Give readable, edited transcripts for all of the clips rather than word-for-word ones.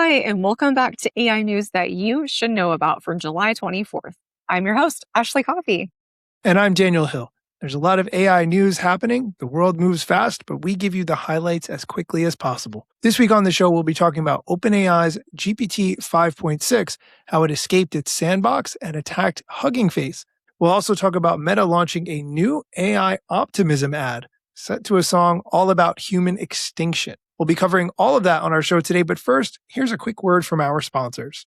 Hi, and welcome back to AI news that you should know about for July 24th. I'm your host, Ashley Coffey. And I'm Daniel Hill. There's a lot of AI news happening. The world moves fast, but we give you the highlights as quickly as possible. This week on the show, we'll be talking about OpenAI's GPT 5.6, how it escaped its sandbox and attacked Hugging Face. We'll also talk about Meta launching a new AI optimism ad set to a song all about human extinction. We'll be covering all of that on our show today, but first, here's a quick word from our sponsors.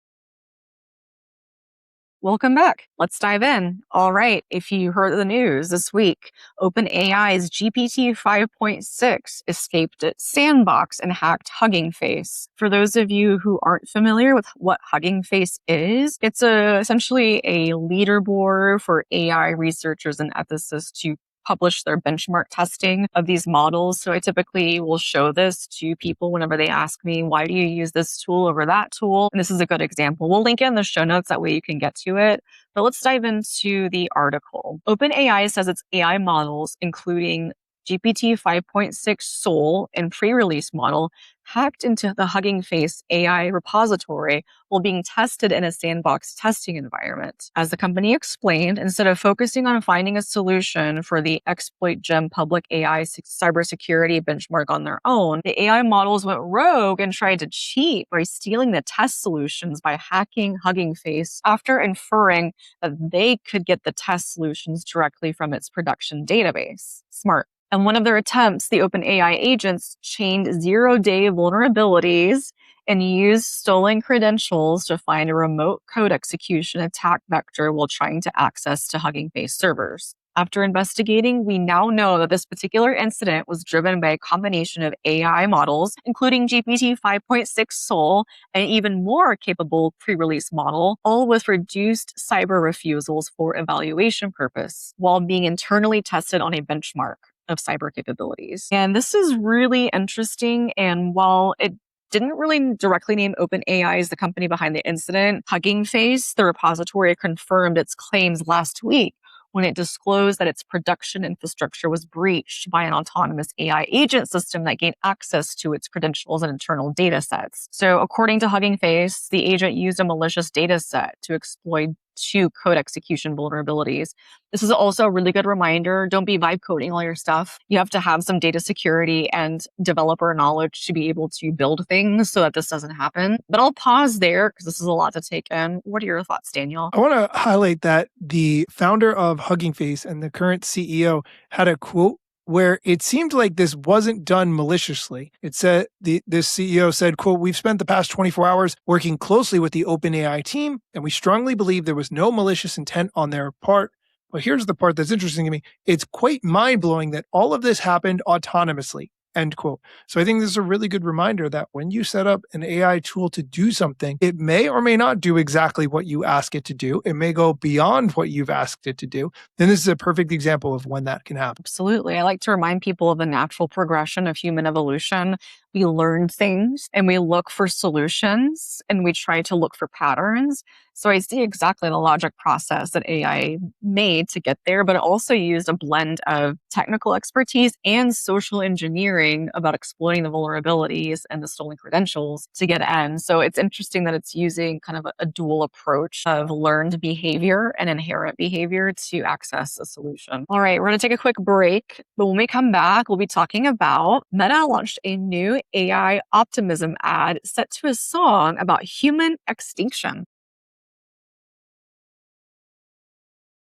Welcome back. Let's dive in. All right. If you heard the news this week, OpenAI's GPT 5.6 escaped its sandbox and hacked Hugging Face. For those of you who aren't familiar with what Hugging Face is, it's essentially a leaderboard for AI researchers and ethicists to publish their benchmark testing of these models. So I typically will show this to people whenever they ask me, why do you use this tool over that tool? And this is a good example. We'll link it in the show notes. That way you can get to it. But let's dive into the article. OpenAI says its AI models, including GPT 5.6 Soul and pre-release model, hacked into the Hugging Face AI repository while being tested in a sandbox testing environment. As the company explained, instead of focusing on finding a solution for the Exploit Gem public AI cybersecurity benchmark on their own, the AI models went rogue and tried to cheat by stealing the test solutions by hacking Hugging Face after inferring that they could get the test solutions directly from its production database. Smart. And one of their attempts, the OpenAI agents chained zero-day vulnerabilities and used stolen credentials to find a remote code execution attack vector while trying to access to Hugging Face servers. After investigating, we now know that this particular incident was driven by a combination of AI models, including GPT 5.6 Soul, and even more capable pre-release model, all with reduced cyber refusals for evaluation purpose, while being internally tested on a benchmark of cyber capabilities. And this is really interesting. And while it didn't really directly name OpenAI as the company behind the incident, Hugging Face, the repository, confirmed its claims last week when it disclosed that its production infrastructure was breached by an autonomous AI agent system that gained access to its credentials and internal data sets. So according to Hugging Face, the agent used a malicious data set to exploit 2 code execution vulnerabilities. This is also a really good reminder. Don't be vibe coding all your stuff. You have to have some data security and developer knowledge to be able to build things so that this doesn't happen. But I'll pause there because this is a lot to take in. What are your thoughts, Daniel? I want to highlight that the founder of Hugging Face and the current CEO had a quote where it seemed like this wasn't done maliciously. It said, this CEO said, quote, "We've spent the past 24 hours working closely with the OpenAI team, and we strongly believe there was no malicious intent on their part. But here's the part that's interesting to me. It's quite mind-blowing that all of this happened autonomously." End quote. So I think this is a really good reminder that when you set up an AI tool to do something, it may or may not do exactly what you ask it to do. It may go beyond what you've asked it to do. Then this is a perfect example of when that can happen. Absolutely. I like to remind people of the natural progression of human evolution. We learn things and we look for solutions and we try to look for patterns. So I see exactly the logic process that AI made to get there, but it also used a blend of technical expertise and social engineering about exploiting the vulnerabilities and the stolen credentials to get in. So it's interesting that it's using kind of a dual approach of learned behavior and inherent behavior to access a solution. All right, we're going to take a quick break, but when we come back, we'll be talking about Meta launched a new AI optimism ad set to a song about human extinction.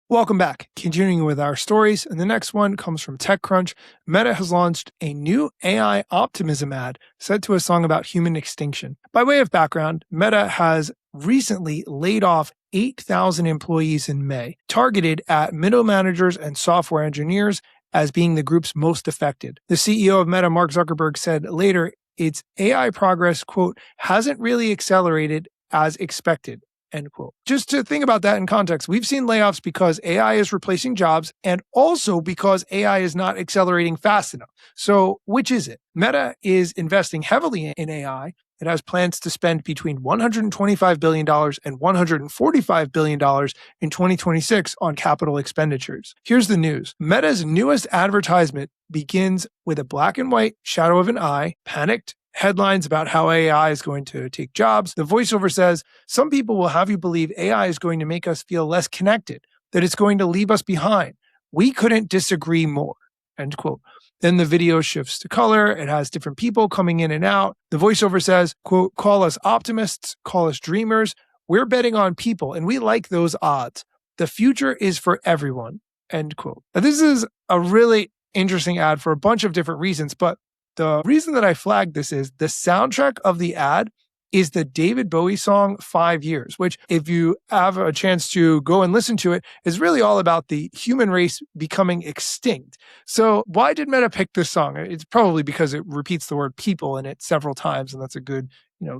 Welcome back. Continuing with our stories, and the next one comes from TechCrunch. Meta has launched a new AI optimism ad set to a song about human extinction. By way of background, Meta has recently laid off 8,000 employees in May, targeted at middle managers and software engineers as being the groups most affected. The CEO of Meta, Mark Zuckerberg, said later, its AI progress, quote, hasn't really accelerated as expected. End quote. Just to think about that in context, we've seen layoffs because AI is replacing jobs and also because AI is not accelerating fast enough. So which is it? Meta is investing heavily in AI. It has plans to spend between $125 billion and $145 billion in 2026 on capital expenditures. Here's the news. Meta's newest advertisement begins with a black and white shadow of an eye, panicked headlines about how AI is going to take jobs. The voiceover says, some people will have you believe AI is going to make us feel less connected, that it's going to leave us behind. We couldn't disagree more, end quote. Then the video shifts to color. It has different people coming in and out. The voiceover says, quote, call us optimists, call us dreamers. We're betting on people, and we like those odds. The future is for everyone, end quote. Now, this is a really interesting ad for a bunch of different reasons, but the reason that I flagged this is the soundtrack of the ad is the David Bowie song 5 Years, which if you have a chance to go and listen to it, is really all about the human race becoming extinct. So why did Meta pick this song? It's probably because it repeats the word people in it several times, and that's a good,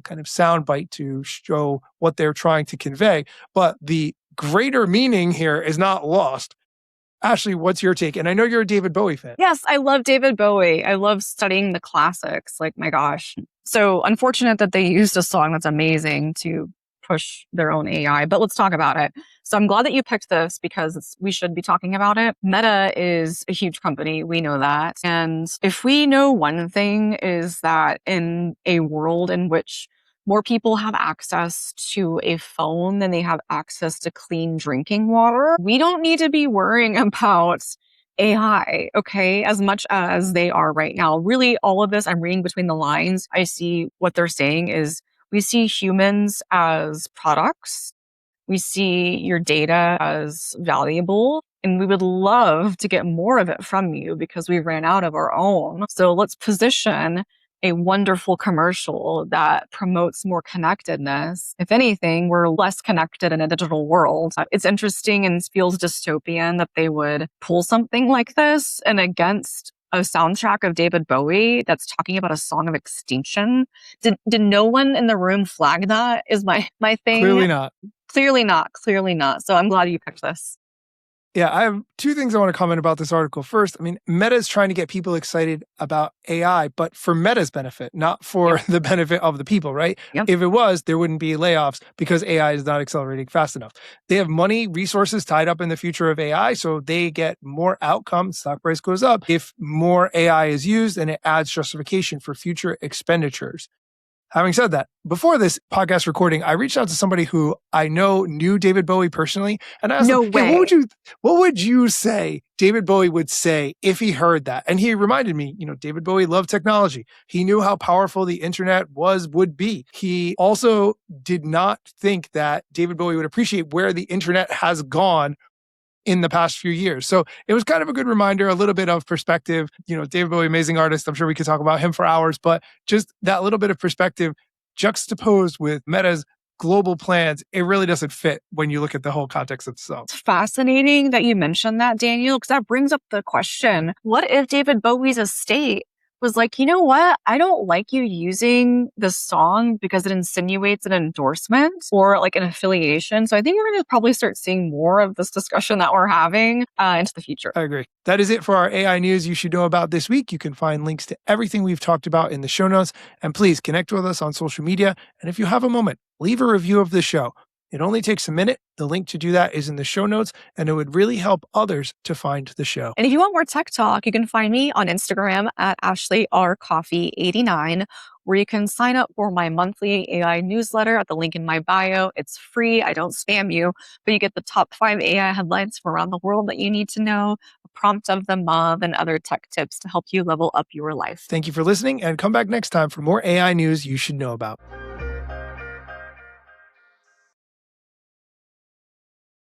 kind of sound bite to show what they're trying to convey. But the greater meaning here is not lost. Ashley, what's your take? And I know you're a David Bowie fan. Yes, I love David Bowie. I love studying the classics. Like, my gosh. So unfortunate that they used a song that's amazing to push their own AI, but let's talk about it. So I'm glad that you picked this because we should be talking about it. Meta is a huge company. We know that. And if we know one thing is that in a world in which more people have access to a phone than they have access to clean drinking water, we don't need to be worrying about AI, okay, as much as they are right now. Really, all of this, I'm reading between the lines. I see what they're saying is we see humans as products. We see your data as valuable, and we would love to get more of it from you because we ran out of our own. So let's position a wonderful commercial that promotes more connectedness. If anything, we're less connected in a digital world. It's interesting and feels dystopian that they would pull something like this and against a soundtrack of David Bowie that's talking about a song of extinction. Did no one in the room flag that is my thing? Clearly not. Clearly not. So I'm glad you picked this. Yeah, I have two things I want to comment about this article. First, Meta is trying to get people excited about AI, but for Meta's benefit, not for the benefit of the people, right? Yep. If it was, there wouldn't be layoffs because AI is not accelerating fast enough. They have money, resources tied up in the future of AI, so they get more outcomes. Stock price goes up if more AI is used, and it adds justification for future expenditures. Having said that, before this podcast recording, I reached out to somebody who I know knew David Bowie personally, and I asked him, hey, what would you say David Bowie would say if he heard that? And he reminded me, David Bowie loved technology. He knew how powerful the internet would be. He also did not think that David Bowie would appreciate where the internet has gone in the past few years. So it was kind of a good reminder, a little bit of perspective. David Bowie, amazing artist. I'm sure we could talk about him for hours, but just that little bit of perspective juxtaposed with Meta's global plans, it really doesn't fit when you look at the whole context of the song. It's fascinating that you mentioned that, Daniel, because that brings up the question, what if David Bowie's estate was like, you know what? I don't like you using this song because it insinuates an endorsement or like an affiliation. So I think we're going to probably start seeing more of this discussion that we're having into the future. I agree. That is it for our AI news you should know about this week. You can find links to everything we've talked about in the show notes. And please connect with us on social media. And if you have a moment, leave a review of the show. It only takes a minute. The link to do that is in the show notes, and it would really help others to find the show. And if you want more tech talk, you can find me on Instagram at AshleyRCoffee89, where you can sign up for my monthly AI newsletter at the link in my bio. It's free. I don't spam you, but you get the top 5 AI headlines from around the world that you need to know, a prompt of the month, and other tech tips to help you level up your life. Thank you for listening, and come back next time for more AI news you should know about.